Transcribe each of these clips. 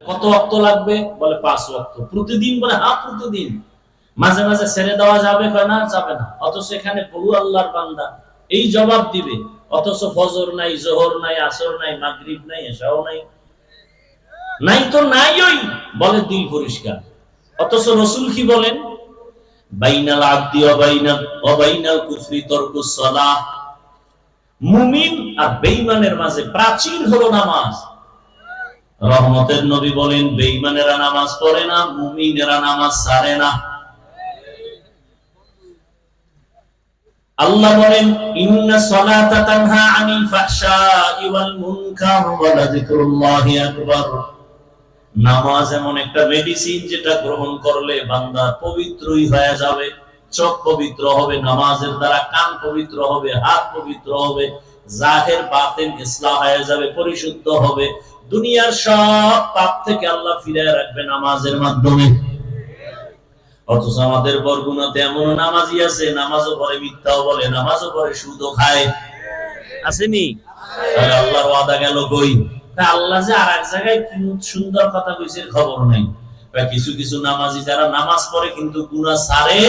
কত ওয়াক্ত লাগবে? বলে 5 ওয়াক্ত। প্রতিদিন? বলে হ্যাঁ প্রতিদিন। মাঝে মাঝে ছেড়ে দেওয়া যাবে? কয় না, যাবে না। অথচ এখানে বহু আল্লাহর বান্দা এই জবাব দিবে, অথচ ফজর নাই, জোহর নাই, আসর নাই, মাগরিব নাই, এশাও নাই, নাই তো নাই। ওই বলে দিল পরিষ্কার। অথচ রাসূল কি বলেন? বাইনাল আবদি ওয়া বাইনাল কুফরি তারকুস সালাহ। মুমিন আর বেঈমানের মাঝে প্রাচীর হলো নামাজ। রহমতের নবী বলেন বেঈমানেরা নামাজ পড়ে না, মুমিনেরা নামাজ ছাড়ে না। আল্লাহ বলেন ইন্না সলাতা তানহা আনিল ফাহশাই ওয়াল মুনকার ওয়া লাযিকরুল্লাহি আকবার। নামাজ এমন একটা মেডিসিন যেটা গ্রহণ করলে বান্দা পবিত্রই হয়ে যাবে। চোখ পবিত্র হবে নামাজের দ্বারা, কান পবিত্র হবে, হাত পবিত্র হবে, জাহের বাতিন ইসলাহ হয়ে যাবে, পরিশুদ্ধ হবে। দুনিয়ার সব পাপ থেকে আল্লাহ ফিরিয়ে রাখবে নামাজের মাধ্যমে। অথচ আমাদের বরগুনাতে এমন নামাজি আছে, নামাজও পড়ে, মিথ্যাও বলে, নামাজও পড়ে, সুদও খায়। আসেনি? তাহলে আল্লাহর ওয়াদা গেল কই? আল্লাহ যে আর এক জায়গায় কি সুন্দর কথা কইছে খবর নাই। কিছু কিছু নামাজি যারা নামাজ পড়ে কিন্তু গুনাহ ছাড়ে,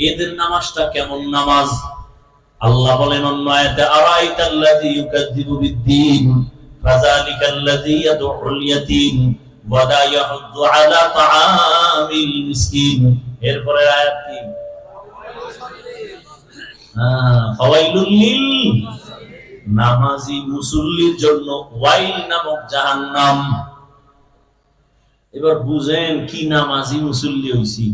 এদের নামাজটা কেমন নামাজ? আল্লাহ বলেন অন্য আয়াতে আরাইতাল্লাযী ইউকাযযিবু বিদ্দীন ফাযালিকাল্লাযী ইয়াদউল ইয়াতীম ওয়া লা ইয়াহুদ্দু আলা তাআমিল মিসকিন। এরপরে আয়াত কি? ফাওয়াইলুল লিল নামাজি মুসল্লির জন্য ওয়াইল নামক জাহান্নাম। এবার বুঝেন কি নামাজি মুসল্লি হইছি।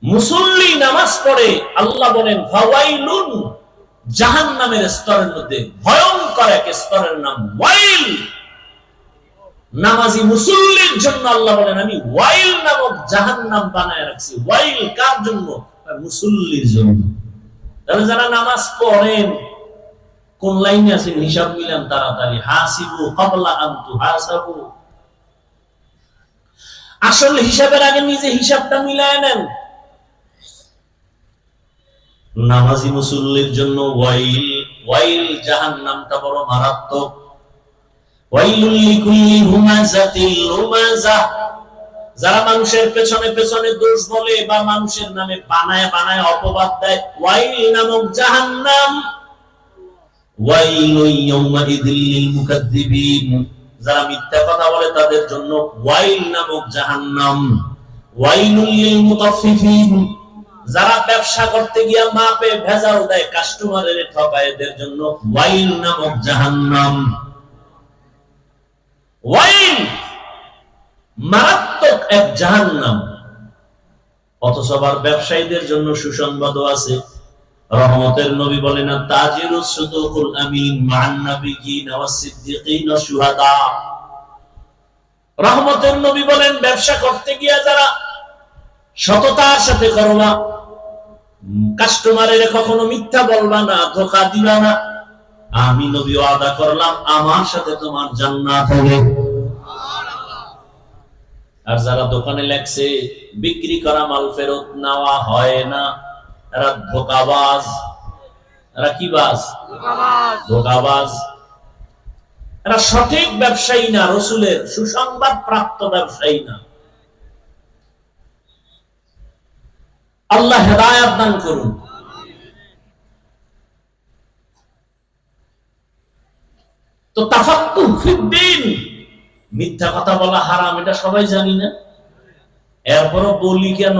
মুসল্লি নামাজ পড়ে, আল্লাহ বলেন ফাওয়াইলুন, জাহান্নামের স্তরের মধ্যে ভয়ঙ্কর এক স্তরের নাম ওয়াইল। নামাজি মুসল্লির জন্য আল্লাহ বলেন আমি ওয়াইল নামক জাহান্নাম বানায় রাখছি। ওয়াইল কার জন্য? মুসল্লির জন্য। তাহলে যারা নামাজ পড়েন কোন লাইনে আছেন? হিসাব মিলান তাড়াতাড়ি। হাসিবু ক্বাবলা আন তুহাসাবু। আসলে হিসাবের আগে নিজে হিসাবটা মিলায় নেন। নামাজি মুসল্লির জন্য ওয়াইল, ওয়াইল জাহান্নামটা বড় মারাত্মক। ওয়াইলুল লিকুল্লি হুমাযাতিল লুমাযাহ। যারা মানুষের পেছনে পেছনে দোষ বলে বা মানুষের নামে বানায় বানায় অপবাদ দেয়, ওয়াইল নামক জাহান্নাম। ওয়াইলুল ইয়াউমাইযিল লিল মুকাদ্দিবিন। যারা মিথ্যা কথা বলে তাদের জন্য ওয়াইল নামক জাহান্নাম। ওয়াইলুল লিল মুতাফফিফিন। যারা ব্যবসা করতে গিয়ে মাপে ভেজাল দেয়, কাস্টমারের ঠকায়, এদের জন্য ওয়াইল নামক জাহান্নাম। ওয়াইল মারাত্মক এক জাহান্নাম। অথচ আবার ব্যবসায়ীদের জন্য সুসংবাদও আছে। রহমতের নবী বলেন তাজিরুস সুদুকুল আমিন মান নাবিয়িন ওয়াস সিদ্দিকিন ওয়াস শুহাদা। রহমতের নবী বলেন ব্যবসা করতে গিয়ে যারা সততার সাথে করবা, কাস্টমারের কখনো মিথ্যা বলবা না, ধোঁকা দিবা না, আমি নবী ওয়াদা করলাম আমার সাথে তোমার জান্নাত হবে। আর যারা দোকানে লেখছে বিক্রি করা মাল ফেরত নেওয়া হয় না, এরা ধোঁকাবাজ। এরা কি বাজ? ধোঁকাবাজ। এরা সঠিক ব্যবসায়ী না, রাসূলের সুসংবাদ প্রাপ্ত ব্যবসায়ী না। আল্লাহ হেদায়েত দান করুন। তো তাফাক্কুহ ফিদ্দীন, মিথ্যা কথা বলা হারাম, এটা সবাই জানি না? এরপরও বলি কেন?